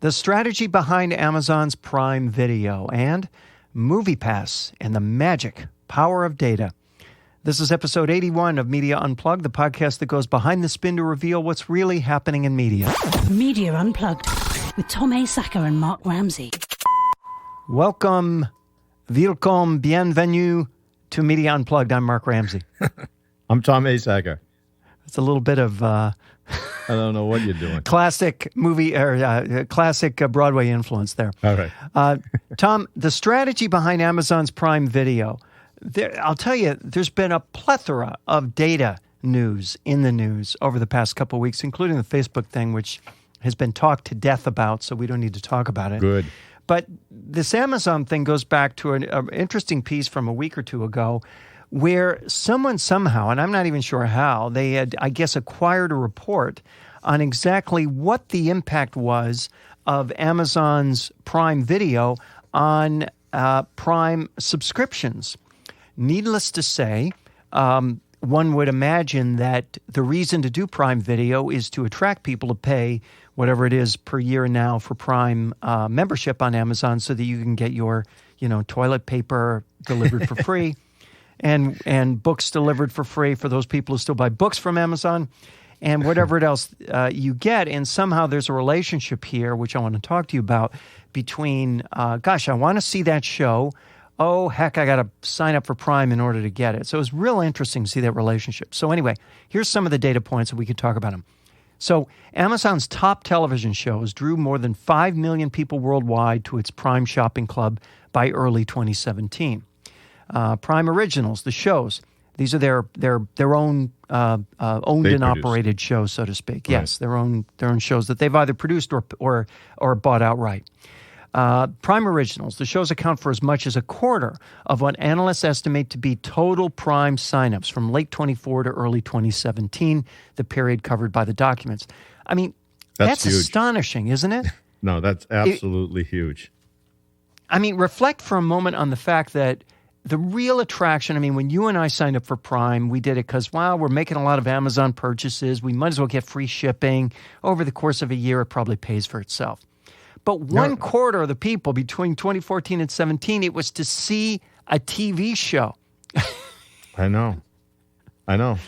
the strategy behind Amazon's Prime Video, and MoviePass and the magic power of data. This is episode 81 of Media Unplugged, the podcast that goes behind the spin to reveal what's really happening in media. Media Unplugged with Tom A. Sacker and Mark Ramsey. Welcome, bienvenue to Media Unplugged. I'm Mark Ramsey. I'm Tom A. Sacker. It's a little bit of I don't know what you're doing. classic movie or classic Broadway influence there. All right. Tom, the strategy behind Amazon's Prime Video. I'll tell you, there's been a plethora of data news in the news over the past couple of weeks, including the Facebook thing, which has been talked to death about, so we don't need to talk about it. Good. But this Amazon thing goes back to an interesting piece from a week or two ago where someone somehow, and I'm not even sure how, they had, I guess, acquired a report on exactly what the impact was of Amazon's Prime Video on Prime subscriptions. Needless to say, one would imagine that the reason to do Prime Video is to attract people to pay whatever it is per year now for Prime membership on Amazon so that you can get your, toilet paper delivered for free and books delivered for free for those people who still buy books from Amazon and whatever else you get. And somehow there's a relationship here, which I want to talk to you about, between, I want to see that show. Oh, heck, I got to sign up for Prime in order to get it. So it was real interesting to see that relationship. So anyway, here's some of the data points that we could talk about them. So Amazon's top television shows drew more than 5 million people worldwide to its Prime shopping club by early 2017. Prime Originals, the shows, these are their own owned and operated shows, so to speak. Right. Yes, their own shows that they've either produced or bought outright. Prime Originals, the shows account for as much as a quarter of what analysts estimate to be total Prime signups from late 24 to early 2017, the period covered by the documents. I mean, that's astonishing, isn't it? No, that's absolutely huge. I mean, reflect for a moment on the fact that the real attraction, when you and I signed up for Prime, we did it because, we're making a lot of Amazon purchases. We might as well get free shipping. Over the course of a year, it probably pays for itself. But one quarter of the people between 2014 and 17, it was to see a TV show. I know.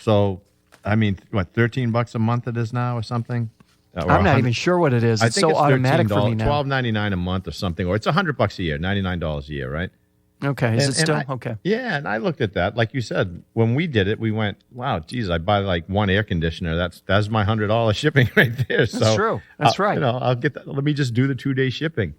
So, what, $13 a month it is now or something? I'm not even sure what it is. It's so automatic for me now. $12.99 a month or something, or it's $100 a year, $99 a year, right? Okay. Is it still? Okay. Yeah, and I looked at that. Like you said, when we did it, we went, wow, geez, I buy like one air conditioner. That's my $100 shipping right there. So, that's true. That's right. I'll get that. Let me just do the 2-day shipping.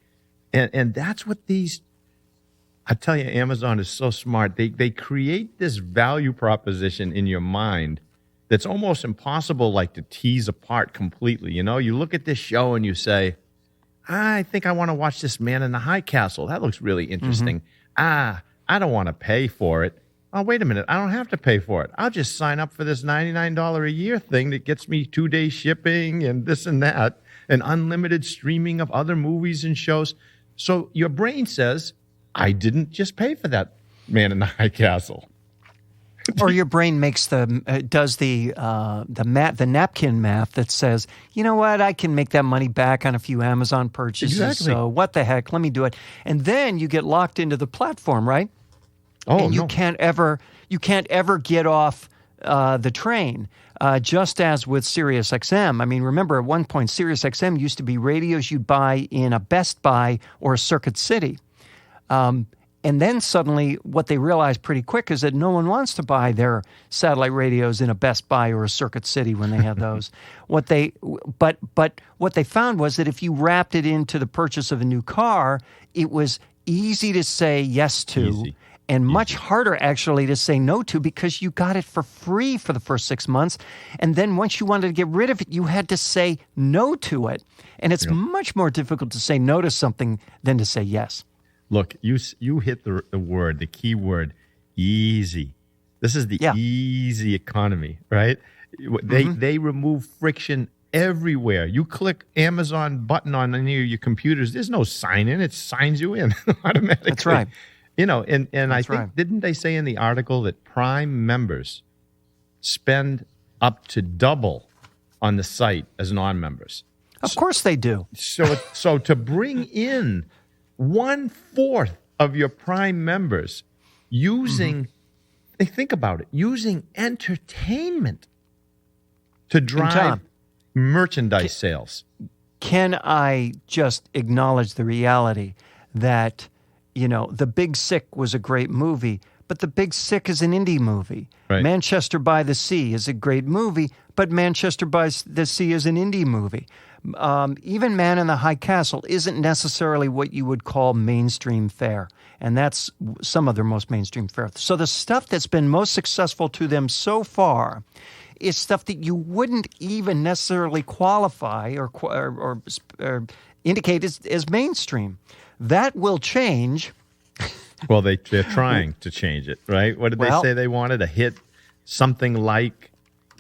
And that's what I tell you, Amazon is so smart. They create this value proposition in your mind that's almost impossible to tease apart completely. You look at this show and you say, I think I want to watch this Man in the High Castle. That looks really interesting. Mm-hmm. I don't want to pay for it. Oh, wait a minute. I don't have to pay for it. I'll just sign up for this $99 a year thing that gets me 2-day shipping and this and that and unlimited streaming of other movies and shows. So your brain says, I didn't just pay for that Man in the High Castle. Or your brain makes does the napkin math that says, you know what, I can make that money back on a few Amazon purchases. Exactly. So what the heck, let me do it. And then you get locked into the platform, right? Oh, and you can't ever get off the train. Just as with SiriusXM. Remember at one point SiriusXM used to be radios you'd buy in a Best Buy or a Circuit City. And then suddenly what they realized pretty quick is that no one wants to buy their satellite radios in a Best Buy or a Circuit City when they had those. But what they found was that if you wrapped it into the purchase of a new car, it was easy to say yes to and much harder actually to say no to because you got it for free for the first 6 months. And then once you wanted to get rid of it, you had to say no to it. And it's much more difficult to say no to something than to say yes. Look, you hit the key word, easy. This is the easy economy, right? They remove friction everywhere. You click Amazon button on any of your computers, there's no sign in. It signs you in automatically. That's right. And I think, didn't they say in the article that Prime members spend up to double on the site as non-members? Of course they do. So to bring in 1/4 of your Prime members using, think about it, using entertainment to drive Tom, merchandise sales. Can I just acknowledge the reality that, The Big Sick was a great movie, but The Big Sick is an indie movie. Right. Manchester by the Sea is a great movie, but Manchester by the Sea is an indie movie. Even Man in the High Castle isn't necessarily what you would call mainstream fare, and that's some of their most mainstream fare. So the stuff that's been most successful to them so far is stuff that you wouldn't even necessarily qualify or indicate as mainstream. That will change. Well, they're trying to change it, right? What did they say they wanted? A hit something like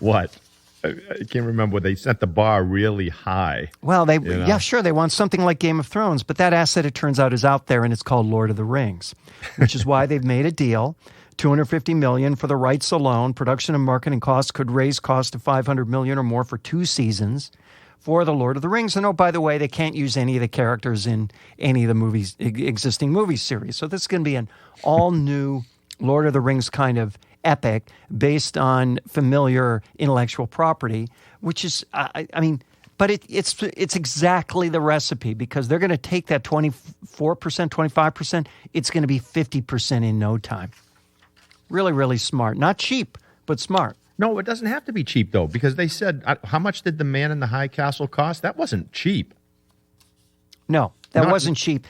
what? I can't remember. They set the bar really high. Well, they want something like Game of Thrones, but that asset, it turns out, is out there, and it's called Lord of the Rings, which is why they've made a deal. $250 million for the rights alone. Production and marketing costs could raise costs to $500 million or more for 2 seasons for the Lord of the Rings. And by the way, they can't use any of the characters in any of the movies, existing movie series. So this is going to be an all-new Lord of the Rings kind of epic based on familiar intellectual property, which is, but it's exactly the recipe, because they're going to take that 24%, 25%. It's going to be 50% in no time. Really, really smart. Not cheap, but smart. No, it doesn't have to be cheap, though, because they said, how much did the Man in the High Castle cost? That wasn't cheap. No, that wasn't cheap.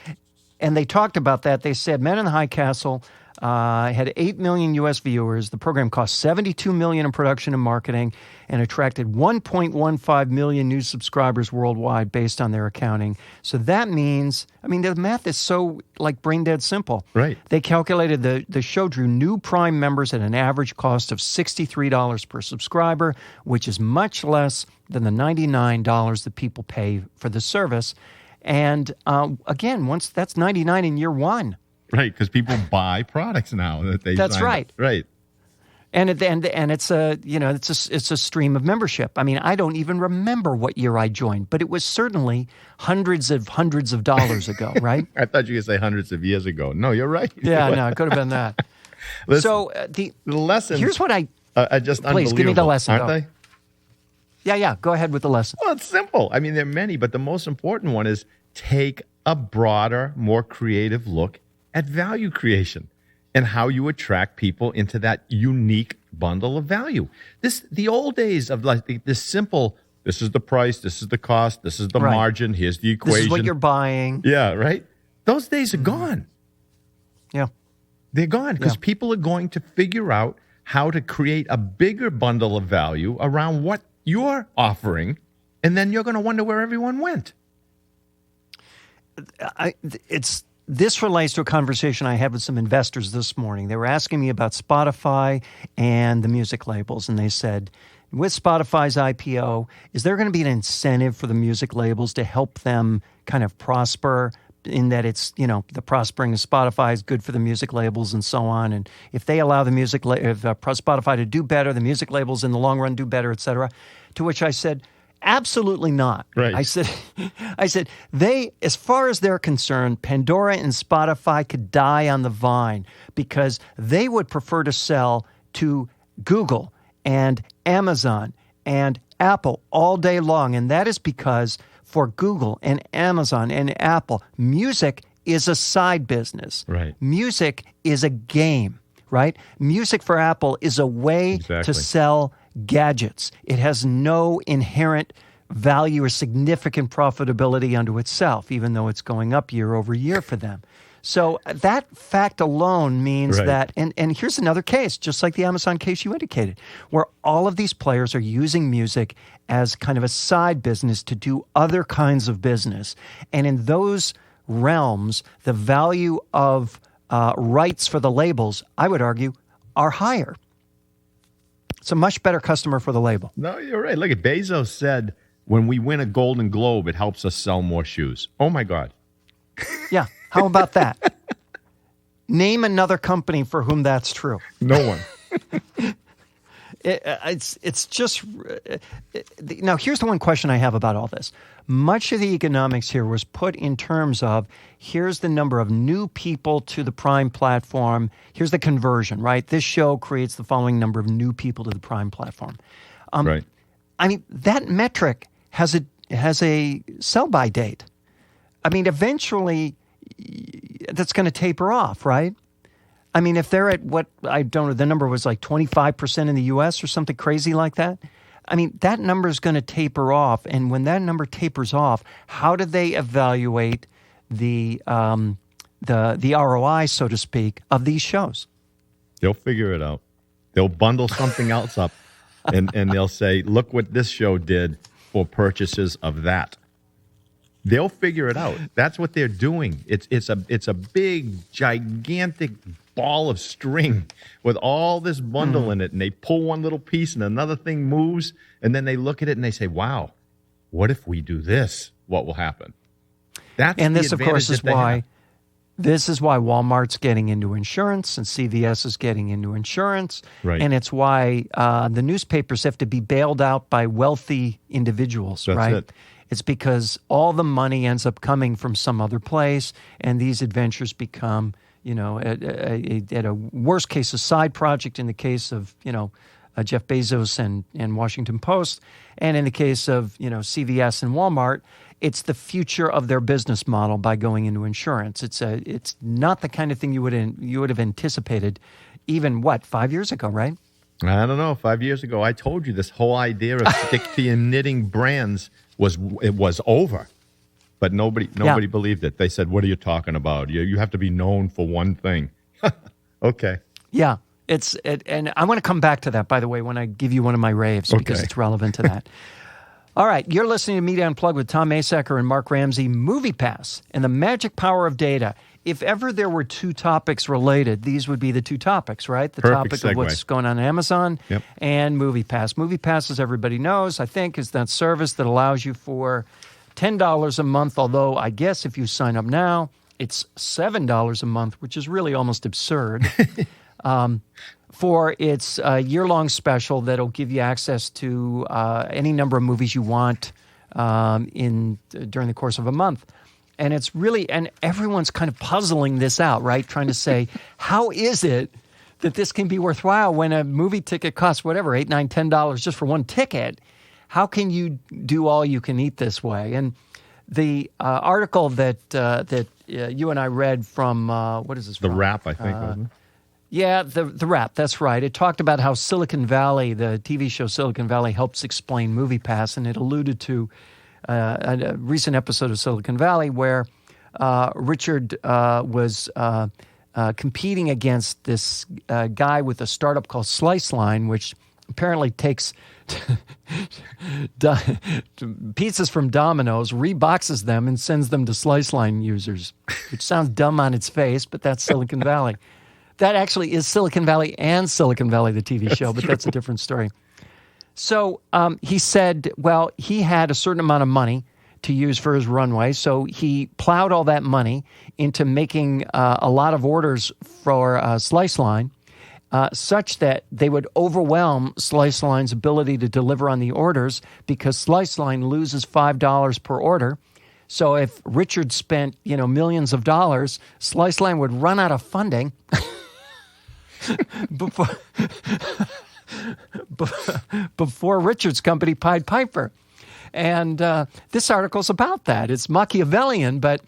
And they talked about that. They said Man in the High Castle had 8 million U.S. viewers. The program cost $72 million in production and marketing and attracted 1.15 million new subscribers worldwide based on their accounting. So that means, the math is so brain dead simple. Right. They calculated the show drew new Prime members at an average cost of $63 per subscriber, which is much less than the $99 that people pay for the service. And again, once that's $99 in year one. Right, because people buy products now that they. That's right. Right. And it's a stream of membership. I don't even remember what year I joined, but it was certainly hundreds of dollars ago, right? I thought you were going to say hundreds of years ago. No, you're right. Yeah, no, it could have been that. Listen, so the lessons. Here's what I just please give me the lesson, aren't they? Yeah. Go ahead with the lesson. Well, it's simple. There are many, but the most important one is take a broader, more creative look at value creation and how you attract people into that unique bundle of value. The old days of this simple, this is the price, this is the cost, this is the margin, here's the equation. This is what you're buying. Yeah, right? Those days are gone. Yeah. They're gone because people are going to figure out how to create a bigger bundle of value around what you're offering, and then you're going to wonder where everyone went. This relates to a conversation I had with some investors this morning. They were asking me about Spotify and the music labels, and they said, with Spotify's IPO, is there going to be an incentive for the music labels to help them kind of prosper, in that it's, the prospering of Spotify is good for the music labels and so on, and if they allow the Spotify to do better, the music labels in the long run do better, et cetera? To which I said, absolutely not. Right. I said, they, as far as they're concerned, Pandora and Spotify could die on the vine because they would prefer to sell to Google and Amazon and Apple all day long. And that is because for Google and Amazon and Apple, music is a side business. Right. Music is a game, right? Music for Apple is a way to sell gadgets. It has no inherent value or significant profitability unto itself, even though it's going up year over year for them. So that fact alone means that, and here's another case, just like the Amazon case you indicated, where all of these players are using music as kind of a side business to do other kinds of business. And in those realms, the value of rights for the labels, I would argue, are higher. It's a much better customer for the label. No, you're right. Look, Bezos said, when we win a Golden Globe, it helps us sell more shoes. Oh, my God. Yeah. How about that? Name another company for whom that's true. No one. It's just now. Here's the one question I have about all this. Much of the economics here was put in terms of here's the number of new people to the Prime platform. Here's the conversion, right? This show creates the following number of new people to the Prime platform. Right. I mean, that metric has a sell-by date. I mean, eventually that's going to taper off, right? I mean, if they're at what, I don't know, the number was like 25% in the U.S. or something crazy like that. I mean, that number is going to taper off. And when that number tapers off, how do they evaluate the ROI, so to speak, of these shows? They'll figure it out. They'll bundle something else up and they'll say, look what this show did for purchases of that. They'll figure it out. That's what they're doing. It's a big, gigantic ball of string with all this bundle in it, and they pull one little piece and another thing moves, and then they look at it and they say, wow, what if we do this? What will happen? And this, of course, is why Walmart's getting into insurance and CVS is getting into insurance. Right. And it's why the newspapers have to be bailed out by wealthy individuals, That's right? it. It's because all the money ends up coming from some other place, and these adventures become, at a worst case, a side project in the case of, Jeff Bezos and Washington Post, and in the case of, CVS and Walmart, it's the future of their business model by going into insurance. It's not the kind of thing you would have anticipated even, 5 years ago, right? I don't know. 5 years ago, I told you this whole idea of stick to your knitting brands was over, but nobody believed it. They said, "What are you talking about? You have to be known for one thing." Okay. Yeah, and I want to come back to that, by the way, when I give you one of my raves because it's relevant to that. All right, you're listening to Media Unplugged with Tom Masaker and Mark Ramsey. Movie Pass and the magic power of data. If ever there were two topics related, these would be the two topics, right? The Perfect topic segue. of what's going on Amazon and Movie Pass. Movie Pass, as everybody knows, I think, is that service that allows you for $10 a month, although I guess if you sign up now, it's $7 a month, which is really almost absurd, for its year-long special that'll give you access to any number of movies you want during the course of a month. And it's really, and everyone's kind of puzzling this out, right? Trying to say, how is it that this can be worthwhile when a movie ticket costs whatever, $8, $9, $10 just for one ticket? How can you do all you can eat this way? And the article that you and I read from, what is this The from? Wrap, I think, wasn't it? Yeah, the Wrap, that's right. It talked about how Silicon Valley, the TV show Silicon Valley, helps explain Movie Pass, and it alluded to a recent episode of Silicon Valley where Richard was competing against this guy with a startup called Sliceline, which apparently takes pizzas from Domino's, reboxes them, and sends them to Sliceline users, which sounds dumb on its face, but that's Silicon Valley. That actually is Silicon Valley and Silicon Valley, the TV show, but that's a different story. So he said, well, he had a certain amount of money to use for his runway, so he plowed all that money into making a lot of orders for Sliceline, such that they would overwhelm Sliceline's ability to deliver on the orders because Sliceline loses $5 per order. So if Richard spent, millions of dollars, Sliceline would run out of funding before Richard's company Pied Piper. And this article's about that. It's Machiavellian, but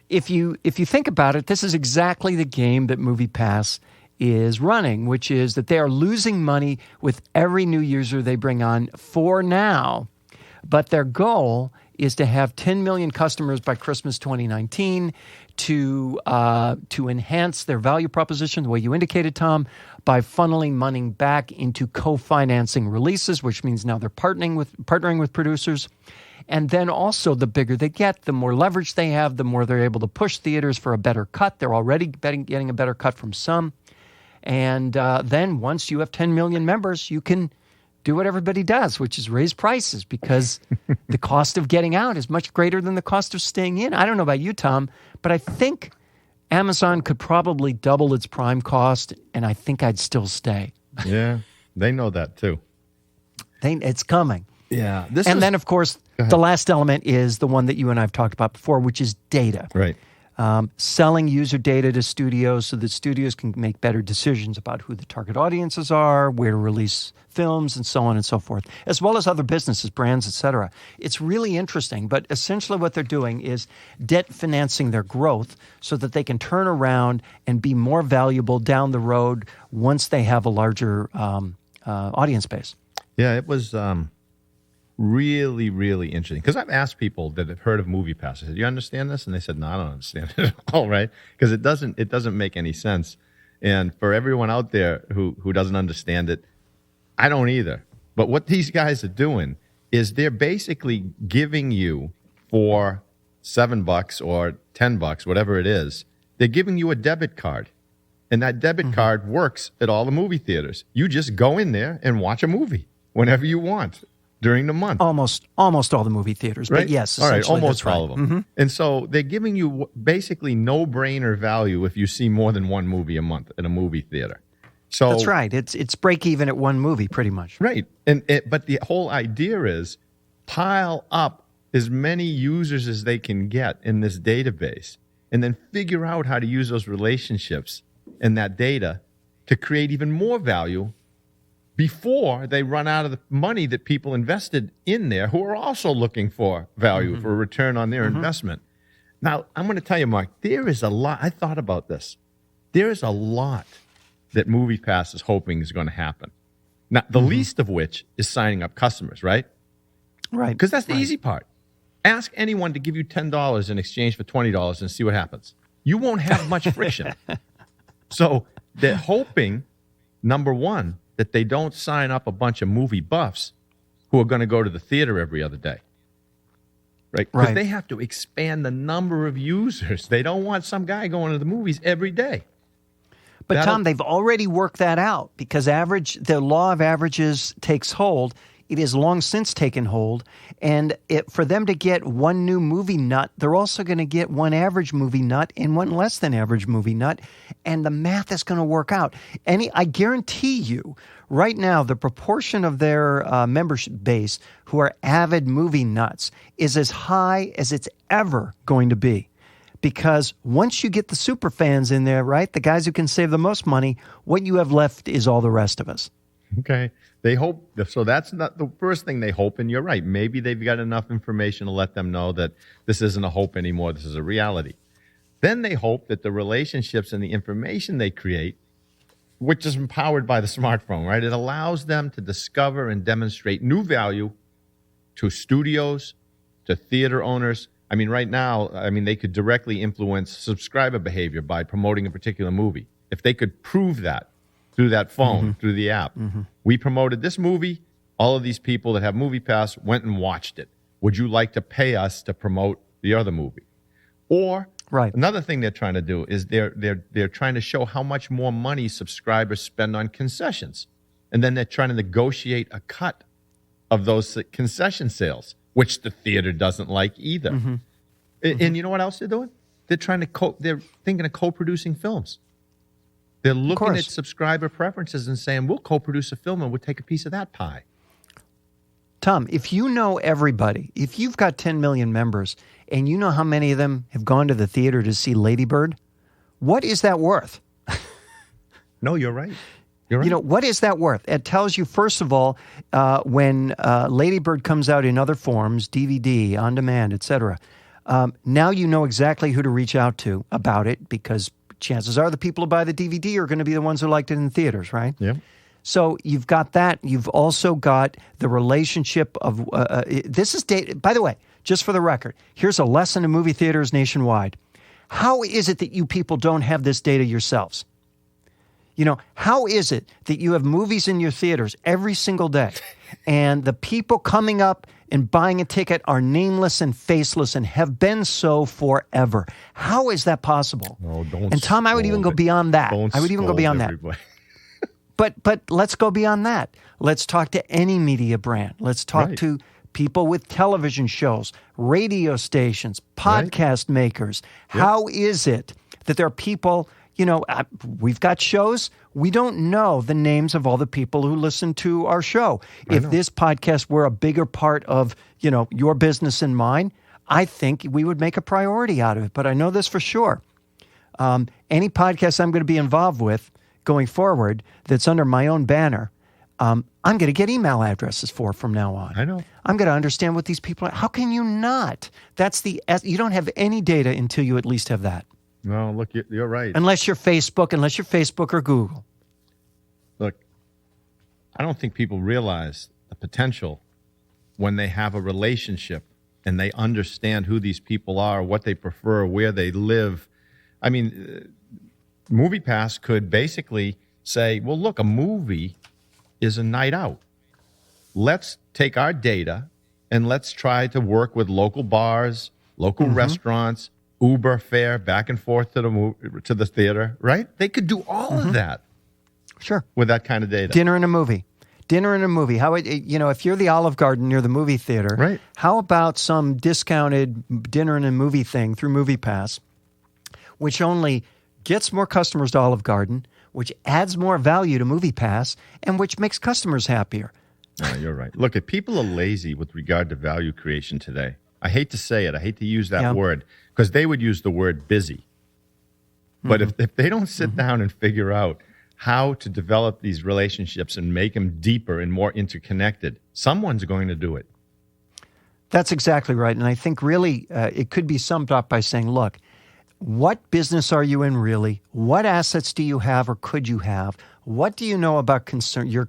if you think about it, this is exactly the game that Movie Pass is running, which is that they are losing money with every new user they bring on for now. But their goal is to have 10 million customers by Christmas 2019 to enhance their value proposition, the way you indicated, Tom, by funneling money back into co-financing releases, which means now they're partnering with producers. And then also the bigger they get, the more leverage they have, the more they're able to push theaters for a better cut. They're already getting a better cut from some. And then once you have 10 million members, you can do what everybody does, which is raise prices because the cost of getting out is much greater than the cost of staying in. I don't know about you, Tom, but I think Amazon could probably double its Prime cost, and I think I'd still stay. Yeah. They know that too. It's coming. Yeah. Then, of course, the last element is the one that you and I have talked about before, which is data. Right. Selling user data to studios so that studios can make better decisions about who the target audiences are, where to release films, and so on and so forth, as well as other businesses, brands, etc. It's really interesting, but essentially what they're doing is debt financing their growth so that they can turn around and be more valuable down the road once they have a larger audience base. Yeah, it was really, really interesting. Because I've asked people that have heard of MoviePass, I said, "Do you understand this?" And they said, "No, I don't understand it at all," right? Because it doesn't make any sense. And for everyone out there who doesn't understand it, I don't either. But what these guys are doing is they're basically giving you for $7 or $10, whatever it is, they're giving you a debit card. And that debit card works at all the movie theaters. You just go in there and watch a movie whenever you want during the month. Almost all the movie theaters, right? But yes, all right, almost right. all of them. And so they're giving you basically no-brainer value if you see more than one movie a month at a movie theater. So that's right. It's break even at one movie, pretty much. Right. But the whole idea is pile up as many users as they can get in this database, and then figure out how to use those relationships and that data to create even more value before they run out of the money that people invested in there who are also looking for value, for a return on their investment. Now, I'm going to tell you, Mark, there is a lot. I thought about this. There is a lot that MoviePass is hoping is going to happen. Now, the least of which is signing up customers, right? Right. Because that's the easy part. Ask anyone to give you $10 in exchange for $20 and see what happens. You won't have much friction. So they're hoping, number one, that they don't sign up a bunch of movie buffs who are going to go to the theater every other day. Right? Because they have to expand the number of users. They don't want some guy going to the movies every day. But Tom, they've already worked that out because the law of averages takes hold. It has long since taken hold. And for them to get one new movie nut, they're also going to get one average movie nut and one less than average movie nut. And the math is going to work out. I guarantee you, right now, the proportion of their membership base who are avid movie nuts is as high as it's ever going to be. Because once you get the super fans in there, right, the guys who can save the most money, what you have left is all the rest of us. Okay. They hope, so that's not the first thing they hope, and you're right. Maybe they've got enough information to let them know that this isn't a hope anymore, this is a reality. Then they hope that the relationships and the information they create, which is empowered by the smartphone, right, it allows them to discover and demonstrate new value to studios, to theater owners. I mean, right now, they could directly influence subscriber behavior by promoting a particular movie. If they could prove that through that phone, through the app. We promoted this movie. All of these people that have MoviePass went and watched it. Would you like to pay us to promote the other movie? Or another thing they're trying to do is they're trying to show how much more money subscribers spend on concessions. And then they're trying to negotiate a cut of those concession sales, which the theater doesn't like either. And you know what else they're doing? They're they're thinking of co-producing films. They're looking at subscriber preferences and saying, we'll co-produce a film and we'll take a piece of that pie. Tom, if you know everybody, if you've got 10 million members and you know how many of them have gone to the theater to see Lady Bird, what is that worth? No, you're right. You're right. You know, what is that worth? It tells you, first of all, when Lady Bird comes out in other forms, DVD, on demand, etc., now you know exactly who to reach out to about it because chances are the people who buy the DVD are going to be the ones who liked it in theaters, right? Yeah. So you've got that. You've also got the relationship of this is data. By the way, just for the record, here's a lesson in movie theaters nationwide. How is it that you people don't have this data yourselves? You know, how is it that you have movies in your theaters every single day and the people coming up and buying a ticket are nameless and faceless and have been so forever? How is that possible? Oh, don't. And Tom, I would even go beyond that. I would even go beyond that. But let's go beyond that. Let's talk to any media brand. Let's talk to people with television shows, radio stations, podcast makers. How is it that there are people we've got shows. We don't know the names of all the people who listen to our show. If this podcast were a bigger part of, your business and mine, I think we would make a priority out of it. But I know this for sure. Any podcast I'm going to be involved with going forward that's under my own banner, I'm going to get email addresses for from now on. I know. I'm going to understand what these people are. How can you not? You don't have any data until you at least have that. No, look, you're right. Unless you're Facebook or Google. Look, I don't think people realize the potential when they have a relationship and they understand who these people are, what they prefer, where they live. I mean, MoviePass could basically say, well, look, a movie is a night out. Let's take our data and let's try to work with local bars, local restaurants, Uber fare back and forth to the theater, right? They could do all of that. Sure. With that kind of data. Dinner and a movie. How if you're the Olive Garden near the movie theater, right? How about some discounted dinner and a movie thing through MoviePass, which only gets more customers to Olive Garden, which adds more value to MoviePass, and which makes customers happier. No, you're right. Look, people are lazy with regard to value creation today. I hate to say it. I hate to use that word because they would use the word busy. But if they don't sit down and figure out how to develop these relationships and make them deeper and more interconnected, someone's going to do it. That's exactly right. And I think really it could be summed up by saying, look, what business are you in really? What assets do you have or could you have? What do you know about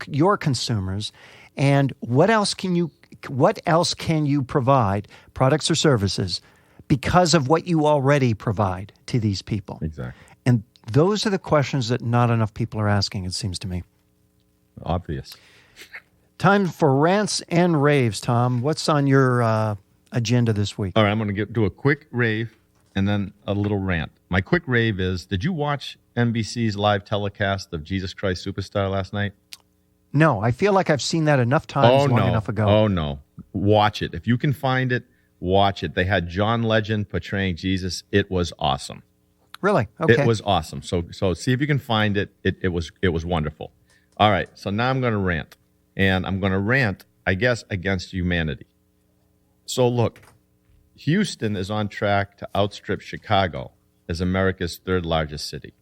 your consumers? And what else can you provide, products or services, because of what you already provide to these people? Exactly. And those are the questions that not enough people are asking, it seems to me. Obvious. Time for rants and raves, Tom. What's on your agenda this week? All right, I'm going to do a quick rave and then a little rant. My quick rave is, did you watch NBC's live telecast of Jesus Christ Superstar last night? No, I feel like I've seen that enough times long enough ago. Oh, no. Watch it. If you can find it, watch it. They had John Legend portraying Jesus. It was awesome. Really? Okay. It was awesome. So see if you can find it. It was wonderful. All right, so now I'm going to rant. And I'm going to rant, I guess, against humanity. So look, Houston is on track to outstrip Chicago as America's third largest city.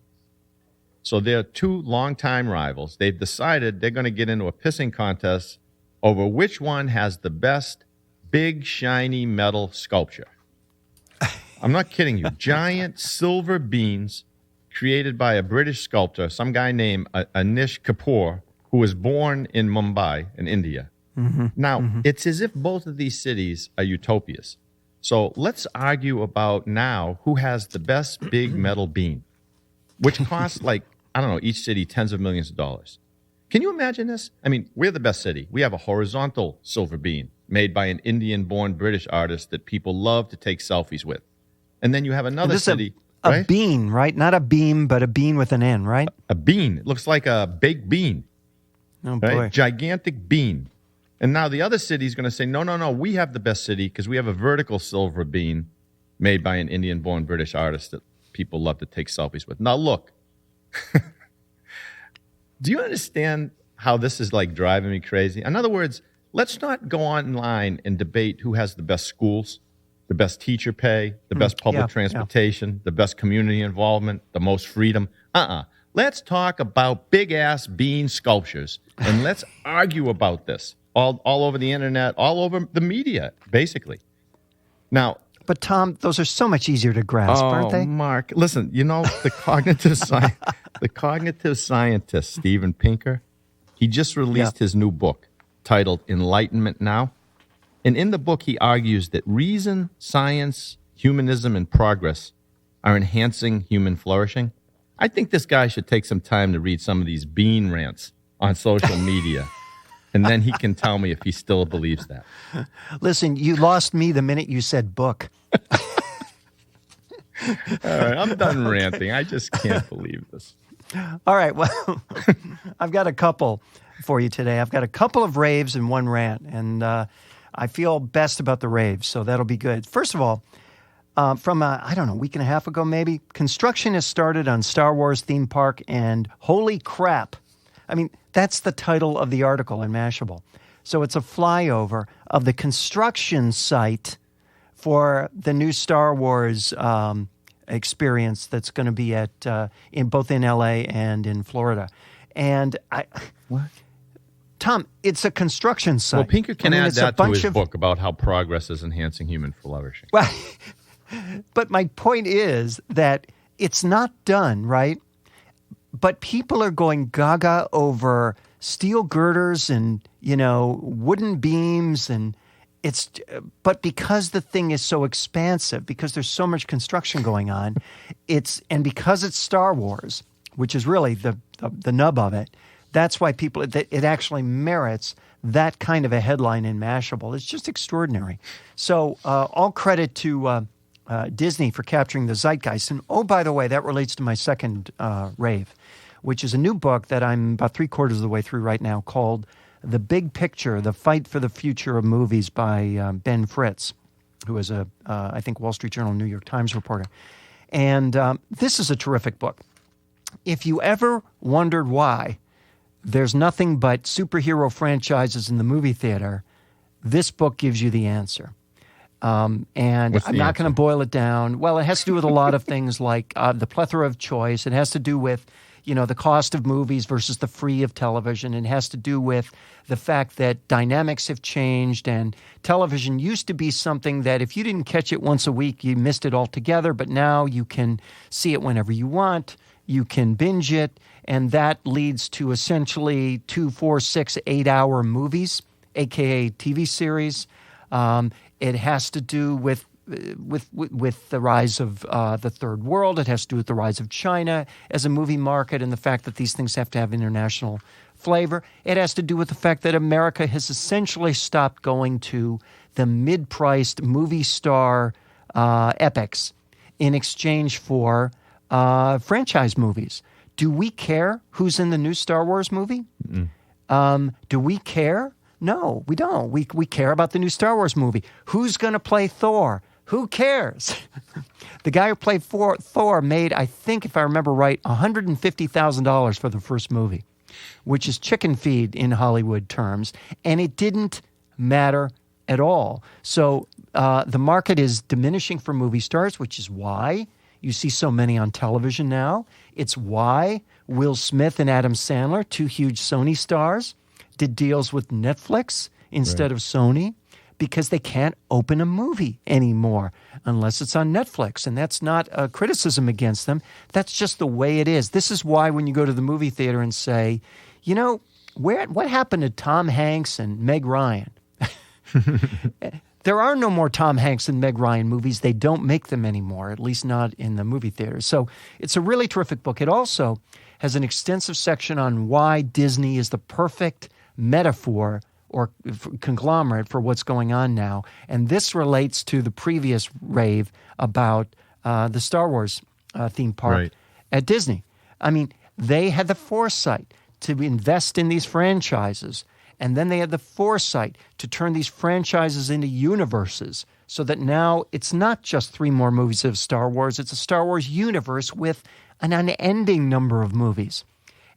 So they're two longtime rivals. They've decided they're going to get into a pissing contest over which one has the best big, shiny metal sculpture. I'm not kidding you. Giant silver beans created by a British sculptor, some guy named Anish Kapoor, who was born in Mumbai, in India. Now, it's as if both of these cities are utopias. So let's argue about now who has the best big metal bean, which costs each city tens of millions of dollars. Can you imagine this? I mean, we're the best city. We have a horizontal silver bean made by an Indian-born British artist that people love to take selfies with. And then you have another city. A bean, right? Not a beam, but a bean with an N, right? A bean. It looks like a baked bean. Oh, boy. Right? Gigantic bean. And now the other city is going to say, no, we have the best city because we have a vertical silver bean made by an Indian-born British artist that people love to take selfies with. Now, look. Do you understand how this is like driving me crazy? In other words, let's not go online and debate who has the best schools, the best teacher pay, the best public transportation, the best community involvement, the most freedom. Let's talk about big-ass bean sculptures, and let's argue about this all over the internet, all over the media, basically. Now, but Tom, those are so much easier to grasp, aren't they? Mark, listen, the cognitive scientist, Steven Pinker, he just released his new book titled Enlightenment Now. And in the book, he argues that reason, science, humanism, and progress are enhancing human flourishing. I think this guy should take some time to read some of these bean rants on social media. And then he can tell me if he still believes that. Listen, you lost me the minute you said book. All right, I'm done ranting. I just can't believe this. All right, well, I've got a couple for you today. I've got a couple of raves and one rant, and I feel best about the raves, so that'll be good. First of all, from, I don't know, a week and a half ago maybe. Construction has started on Star Wars theme park, and holy crap. I mean, that's the title of the article in Mashable. So it's a flyover of the construction site for the new Star Wars experience that's going to be at both in LA and in Florida. And What? Tom, it's a construction site. Well, Pinker can add it's that to his book about how progress is enhancing human flourishing. Well, but my point is that it's not done, right? But people are going gaga over steel girders and, wooden beams, and but because the thing is so expansive, because there's so much construction going on, and because it's Star Wars, which is really the nub of it, that's why it actually merits that kind of a headline in Mashable. It's just extraordinary. So all credit to Disney for capturing the zeitgeist. And by the way, that relates to my second rave, which is a new book that I'm about 3/4 of the way through right now, called The Big Picture, The Fight for the Future of Movies by Ben Fritz, who is I think, Wall Street Journal, New York Times reporter. And this is a terrific book. If you ever wondered why there's nothing but superhero franchises in the movie theater, this book gives you the answer. And I'm not going to boil it down. Well, it has to do with a lot of things like the plethora of choice. It has to do with, the cost of movies versus the free of television. It has to do with the fact that dynamics have changed, and television used to be something that if you didn't catch it once a week, you missed it altogether. But now you can see it whenever you want. You can binge it, and that leads to essentially 2, 4, 6, 8-hour movies, aka TV series. It has to do with the rise of the third world. It has to do with the rise of China as a movie market and the fact that these things have to have international flavor. It has to do with the fact that America has essentially stopped going to the mid-priced movie star epics in exchange for franchise movies. Do we care who's in the new Star Wars movie? Do we care? No, we don't. We care about the new Star Wars movie. Who's going to play Thor? Who cares? The guy who played Thor made, I think, if I remember right, $150,000 for the first movie, which is chicken feed in Hollywood terms, and it didn't matter at all. So the market is diminishing for movie stars, which is why you see so many on television now. It's why Will Smith and Adam Sandler, two huge Sony stars, did deals with Netflix instead of Sony, because they can't open a movie anymore unless it's on Netflix. And that's not a criticism against them. That's just the way it is. This is why when you go to the movie theater and say, what happened to Tom Hanks and Meg Ryan? There are no more Tom Hanks and Meg Ryan movies. They don't make them anymore, at least not in the movie theaters. So it's a really terrific book. It also has an extensive section on why Disney is the perfect metaphor or conglomerate for what's going on now. And this relates to the previous rave about the Star Wars theme park at Disney. I mean, they had the foresight to invest in these franchises, and then they had the foresight to turn these franchises into universes, so that now it's not just 3 more movies of Star Wars, it's a Star Wars universe with an unending number of movies.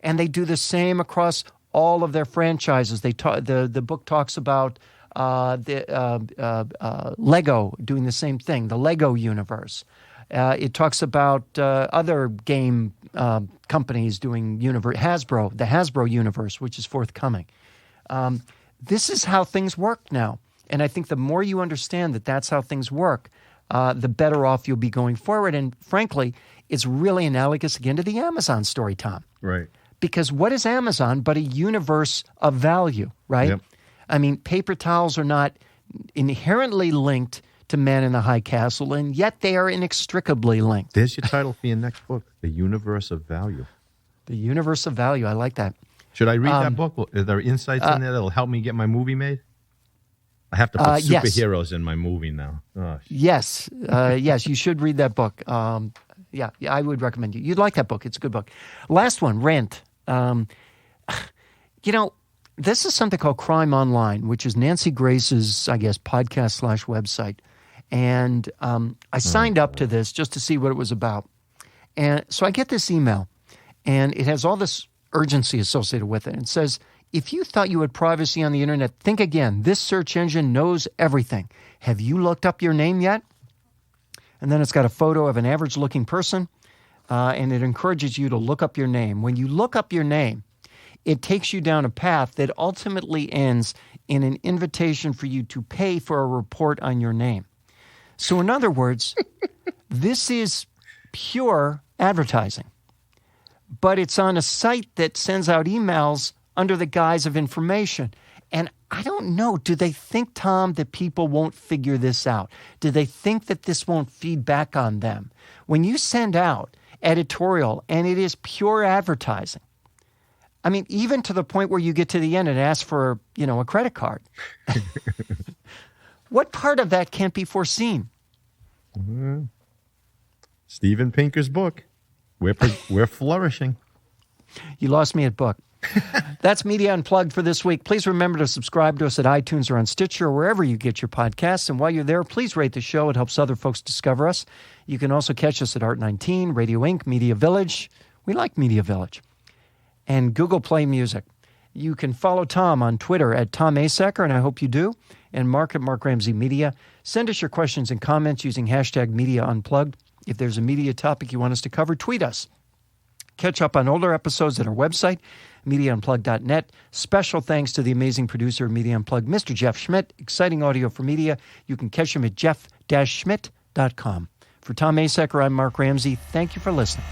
And they do the same across all of their franchises. The book talks about Lego doing the same thing, the Lego universe. It talks about other game companies doing the Hasbro universe, which is forthcoming. This is how things work now. And I think the more you understand that that's how things work, the better off you'll be going forward. And frankly, it's really analogous again to the Amazon story, Tom. Right. Because what is Amazon but a universe of value, right? Yep. I mean, paper towels are not inherently linked to Man in the High Castle, and yet they are inextricably linked. There's your title for your next book, The Universe of Value. The Universe of Value. I like that. Should I read that book? Are there insights in there that'll help me get my movie made? I have to put superheroes in my movie now. Oh, yes. Yes, you should read that book. Yeah, I would recommend you. You'd like that book. It's a good book. Last one, Rent. This is something called Crime Online, which is Nancy Grace's, I guess, podcast/website. And I signed up to this just to see what it was about. And so I get this email, and it has all this urgency associated with it. It says, if you thought you had privacy on the internet, think again. This search engine knows everything. Have you looked up your name yet? And then it's got a photo of an average-looking person, and it encourages you to look up your name. When you look up your name, it takes you down a path that ultimately ends in an invitation for you to pay for a report on your name. So in other words, this is pure advertising, but it's on a site that sends out emails under the guise of information. And I don't know, do they think, Tom, that people won't figure this out? Do they think that this won't feed back on them? When you send out editorial and it is pure advertising, I mean, even to the point where you get to the end and ask for, a credit card. What part of that can't be foreseen? Mm-hmm. Steven Pinker's book. We're flourishing. You lost me at book. That's Media Unplugged for this week. Please remember to subscribe to us at iTunes or on Stitcher or wherever you get your podcasts. And while you're there, please rate the show. It helps other folks discover us. You can also catch us at Art 19, Radio Inc., Media Village. We like Media Village. And Google Play Music. You can follow Tom on Twitter at Tom Asacker, and I hope you do, and Mark at Mark Ramsey Media. Send us your questions and comments using hashtag Media Unplugged. If there's a media topic you want us to cover, tweet us. Catch up on older episodes at our website, MediaUnplugged.net. Special thanks to the amazing producer of Media Unplugged, Mr. Jeff Schmidt. Exciting audio for media. You can catch him at jeff-schmidt.com. For Tom Asacker, I'm Mark Ramsey. Thank you for listening.